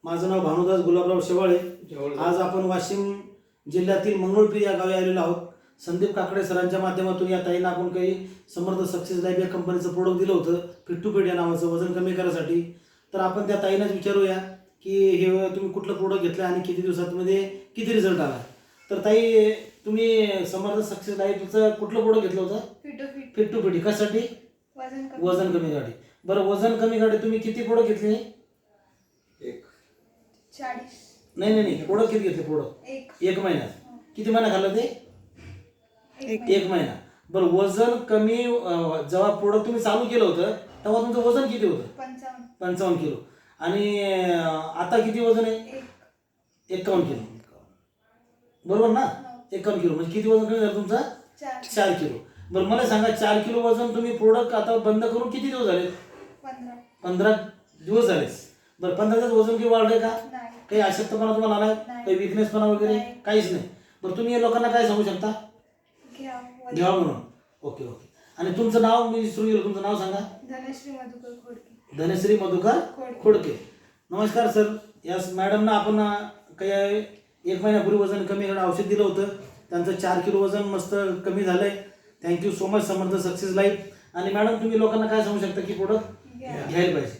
माझं नाव भानुदास गुलाबराव शेवाळे. आज आपण वाशिम जिल्ह्यातील मंगरुळपीर या गावी आलेलो आहोत. संदीप काकडे सरांच्या माध्यमातून या ताईंना आपण काही समर्थ सक्सेस लाईफ या कंपनीचं प्रोडक्ट दिलं होतं, फिट टू फिट या नावाचं, वजन कमी करण्यासाठी. तर आपण त्या ताईंनाच विचारूया की हे तुम्ही कुठलं प्रोडक्ट घेतलं आणि किती दिवसांमध्ये किती रिझल्ट आला. तर ताई, तुम्ही समर्थ सक्सेस लाईफचं कुठलं प्रोडक्ट घेतलं होतं? Fit to fit. कशासाठी? वजन कमी करण्यासाठी. बरं, वजन कमी करण्यासाठी तुम्ही किती प्रोडक्ट घेतले? 40. नाही, प्रोडक्ट किती घेतले? प्रोडक्ट एक महिन्यात. किती महिना खाल्लं ते? एक महिना. बरं, वजन कमी जेव्हा प्रोडक्ट तुम्ही चालू केलं होतं तेव्हा तुमचं वजन किती होतं? 55 किलो. आणि आता किती वजन आहे? 51 किलो. बरोबर ना? 51 किलो म्हणजे किती वजन कमी झालं तुमचं? 4 किलो. बरं, मला सांगा, 4 किलो वजन तुम्ही प्रोडक्ट आता बंद करून किती दिवस झाले? 15 दिवस झाले. बरं, 15 दिवस वजन किती वाढलंय का? काही अशक्तपणा तुम्हाला आलाय? काही विकनेसपणा वगैरे? काहीच नाही. बरं, तुम्ही या लोकांना काय सांगू शकता? घ्या म्हणून. ओके. आणि तुमचं नाव मी विसरून गेलो, तुमचं नाव सांगा. धनश्री मधुकर खोडके. नमस्कार सर. या मॅडमना आपण काही एक महिन्यापूर्वी वजन कमी करण्याचं औषध दिलं होतं. त्यांचं 4 किलो वजन मस्त कमी झालंय. थँक्यू सो मच समर्थ सक्सेस लाईफ. आणि मॅडम, तुम्ही लोकांना काय सांगू शकता की प्रोडक्ट घ्यायला पाहिजे?